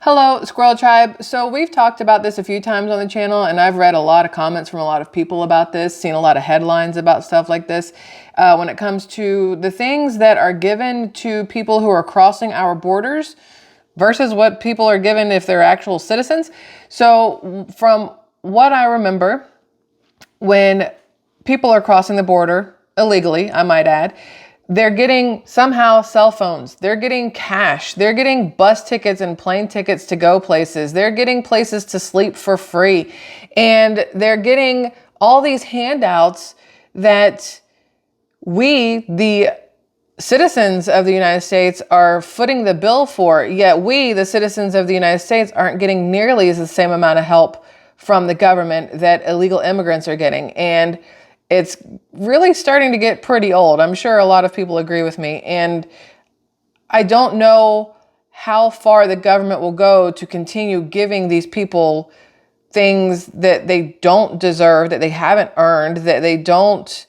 Hello, Squirrel Tribe. So we've talked about this a few times on the channel, and I've read a lot of comments from a lot of people about this, seen a lot of headlines about stuff like this. When it comes to the things that are given to people who are crossing our borders versus what people are given if they're actual citizens. So from what I remember, when people are crossing the border illegally, I might add, they're getting somehow cell phones. They're getting cash. They're getting bus tickets and plane tickets to go places. They're getting places to sleep for free. And they're getting all these handouts that we, the citizens of the United States, are footing the bill for. Yet we, the citizens of the United States, aren't getting nearly the same amount of help from the government that illegal immigrants are getting. And it's really starting to get pretty old. I'm sure a lot of people agree with me. And I don't know how far the government will go to continue giving these people things that they don't deserve, that they haven't earned, that they don't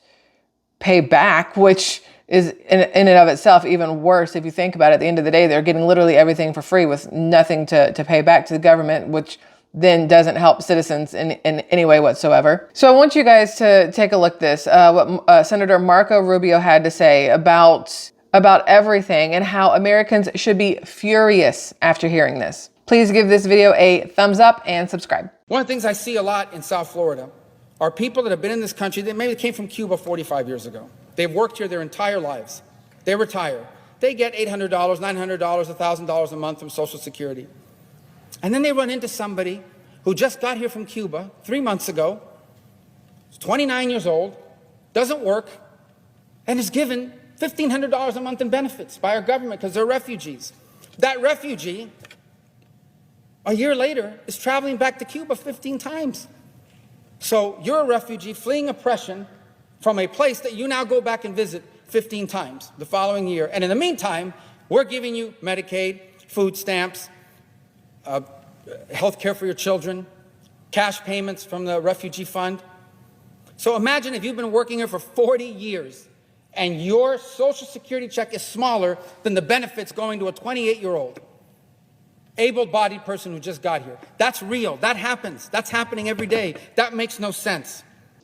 pay back, which is in and of itself even worse. If you think about it, at the end of the day, they're getting literally everything for free with nothing to pay back to the government, which then doesn't help citizens in any way whatsoever. So I want you guys to take a look at this, what Senator Marco Rubio had to say about everything and how Americans should be furious after hearing this. Please give this video a thumbs up and subscribe. One of the things I see a lot in South Florida are people that have been in this country that maybe came from Cuba 45 years ago. They've worked here their entire lives. They retire. They get $800, $900, $1,000 a month from Social Security. And then they run into somebody who just got here from Cuba 3 months ago, is 29 years old, doesn't work, and is given $1,500 a month in benefits by our government because they're refugees. That refugee, a year later, is traveling back to Cuba 15 times. So you're a refugee fleeing oppression from a place that you now go back and visit 15 times the following year. And in the meantime, we're giving you Medicaid, food stamps, health care for your children, cash payments from the refugee fund. So imagine if you've been working here for 40 years and your Social Security check is smaller than the benefits going to a 28-year-old able-bodied person who just got here. That's real. That happens. That's happening every day. That makes no sense.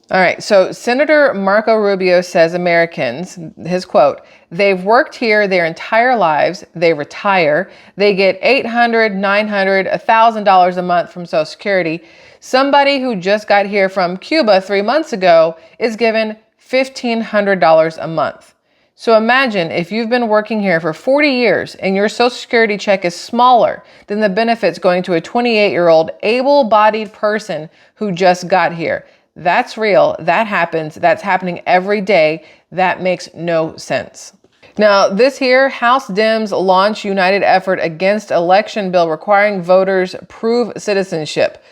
All right, so Senator Marco Rubio says Americans, his quote, they've worked here their entire lives, they retire, they get $800, $900, $1,000 a month from Social Security. Somebody who just got here from Cuba 3 months ago is given $1,500 a month. So imagine if you've been working here for 40 years and your Social Security check is smaller than the benefits going to a 28-year-old able-bodied person who just got here. That's real. That happens. That's happening every day. That makes no sense. Now, this here, House Dems launch united effort against election bill requiring voters prove citizenship.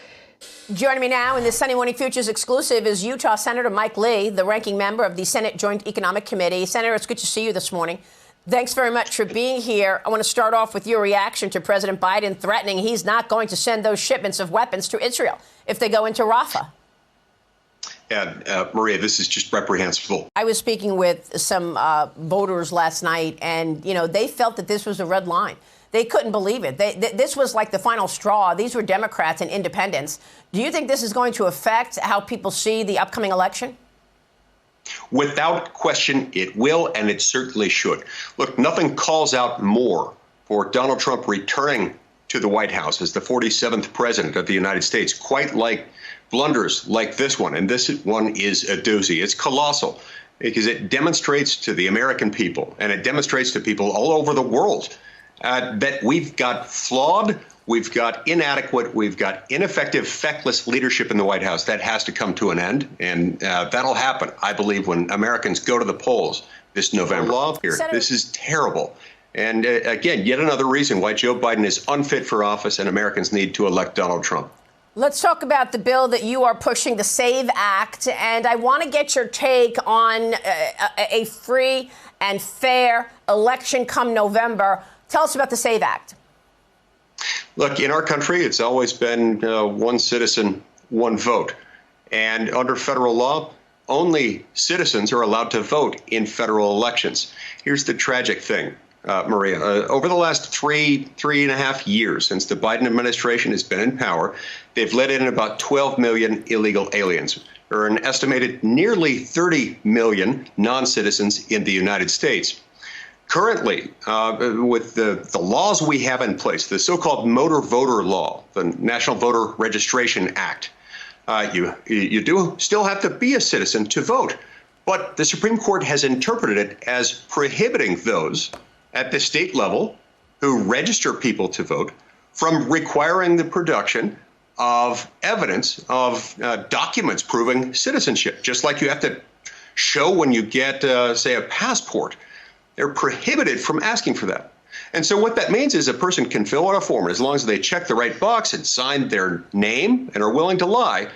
Joining me now in this Sunday Morning Futures exclusive is Utah Senator Mike Lee, the ranking member of the Senate Joint Economic Committee. Senator, it's good to see you this morning. Thanks very much for being here. I want to start off with your reaction to President Biden threatening he's not going to send those shipments of weapons to Israel if they go into Rafah. And Maria, this is just reprehensible. I was speaking with some voters last night, and, they felt that this was a red line. They couldn't believe it. This was like the final straw. These were Democrats and independents. Do you think this is going to affect how people see the upcoming election? Without question, it will, and it certainly should. Look, nothing calls out more for Donald Trump returning to the White House as the 47th president of the United States, quite like blunders like this one. And this one is a doozy. It's colossal because it demonstrates to the American people, and it demonstrates to people all over the world, that we've got flawed, we've got inadequate, we've got ineffective, feckless leadership in the White House. That has to come to an end. And that'll happen, I believe, when Americans go to the polls this November. This is terrible. And again, yet another reason why Joe Biden is unfit for office and Americans need to elect Donald Trump. Let's talk about the bill that you are pushing, the SAVE Act, and I want to get your take on a free and fair election come November. Tell us about the SAVE Act. Look, in our country, it's always been one citizen, one vote. And under federal law, only citizens are allowed to vote in federal elections. Here's the tragic thing. Maria. Over the last three and a half years since the Biden administration has been in power, they've let in about 12 million illegal aliens. There are an estimated nearly 30 million non-citizens in the United States. Currently, with the laws we have in place, the so-called motor voter law, the National Voter Registration Act, you do still have to be a citizen to vote. But the Supreme Court has interpreted it as prohibiting those at the state level who register people to vote from requiring the production of evidence of documents proving citizenship, just like you have to show when you get, say, a passport. They're prohibited from asking for that. And so what that means is a person can fill out a form, and as long as they check the right box and sign their name and are willing to lie,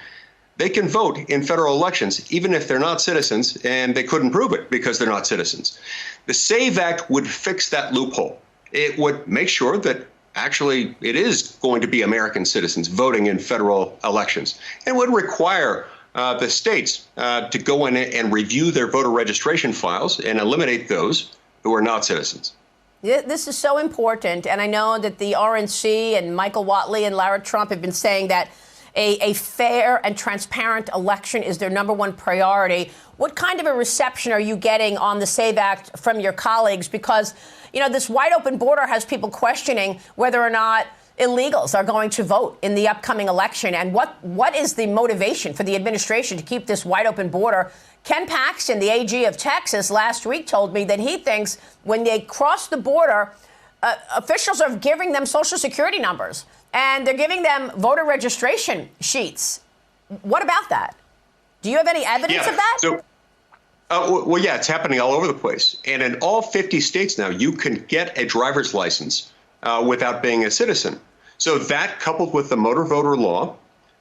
they can vote in federal elections, even if they're not citizens, and they couldn't prove it because they're not citizens. The SAVE Act would fix that loophole. It would make sure that actually it is going to be American citizens voting in federal elections. It would require the states to go in and review their voter registration files and eliminate those who are not citizens. This is so important, and I know that the RNC and Michael Whatley and Lara Trump have been saying that a fair and transparent election is their number one priority. What kind of a reception are you getting on the SAVE Act from your colleagues? Because, you know, this wide open border has people questioning whether or not illegals are going to vote in the upcoming election. And what is the motivation for the administration to keep this wide open border? Ken Paxton, the AG of Texas, last week told me that he thinks when they cross the border, officials are giving them Social Security numbers and they're giving them voter registration sheets. What about that? Do you have any evidence of that? So, well, yeah, it's happening all over the place. And in all 50 states now, you can get a driver's license without being a citizen. So that, coupled with the motor voter law,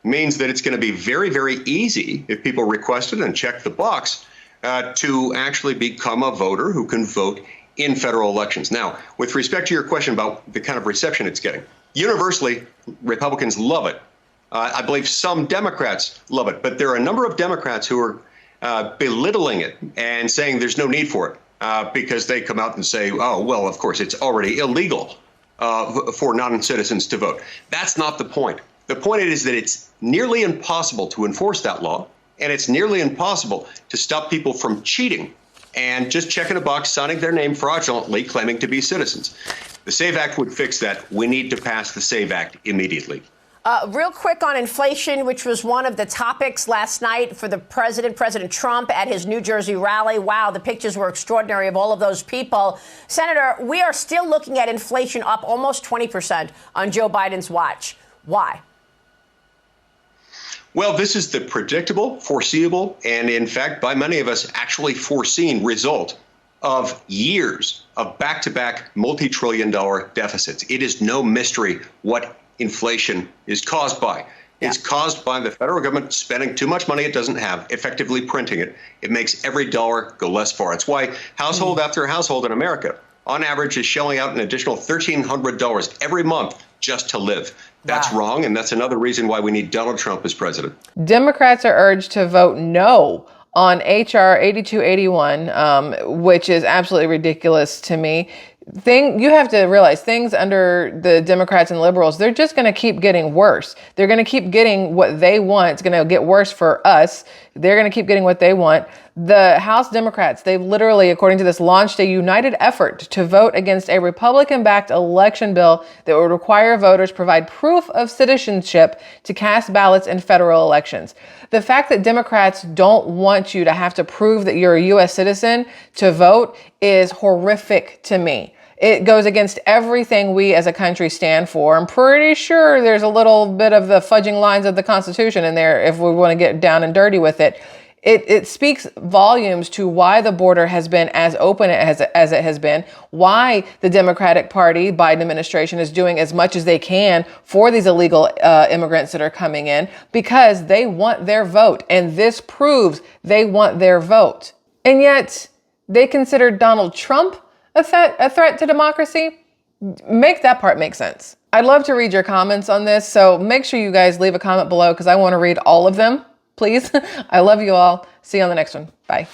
means that it's going to be very, very easy, if people request it and check the box, to actually become a voter who can vote in federal elections. Now, with respect to your question about the kind of reception it's getting, universally, Republicans love it. I believe some Democrats love it, but there are a number of Democrats who are belittling it and saying there's no need for it because they come out and say, oh, well, of course, it's already illegal for non-citizens to vote. That's not the point. The point is that it's nearly impossible to enforce that law, and it's nearly impossible to stop people from cheating and just checking a box, signing their name fraudulently, claiming to be citizens. The SAVE Act would fix that. We need to pass the SAVE Act immediately. Real quick on inflation, which was one of the topics last night for the President Trump at his New Jersey rally. Wow, the pictures were extraordinary of all of those people. Senator, we are still looking at inflation up almost 20% on Joe Biden's watch. Why? Well, this is the predictable, foreseeable, and in fact, by many of us, actually foreseen result of years of back-to-back multi-trillion-dollar deficits. It is no mystery what inflation is caused by. It's caused by the federal government spending too much money it doesn't have, effectively printing it. It makes every dollar go less far. It's why household after household in America, on average, is shelling out an additional $1,300 every month just to live. That's wrong, and that's another reason why we need Donald Trump as president. Democrats are urged to vote no on H.R. 8281, which is absolutely ridiculous to me. You have to realize things under the Democrats and liberals, they're just going to keep getting worse. They're going to keep getting what they want. It's going to get worse for us. They're going to keep getting what they want. The House Democrats, they've literally, according to this, launched a united effort to vote against a Republican-backed election bill that would require voters provide proof of citizenship to cast ballots in federal elections. The fact that Democrats don't want you to have to prove that you're a U.S. citizen to vote is horrific to me. It goes against everything we as a country stand for. I'm pretty sure there's a little bit of the fudging lines of the Constitution in there if we want to get down and dirty with it. It speaks volumes to why the border has been as open as it has been, why the Democratic Party, Biden administration, is doing as much as they can for these illegal immigrants that are coming in, because they want their vote. And this proves they want their vote. And yet they consider Donald Trump a threat to democracy. Make that part make sense. I'd love to read your comments on this, so make sure you guys leave a comment below because I want to read all of them. Please. I love you all. See you on the next one. Bye.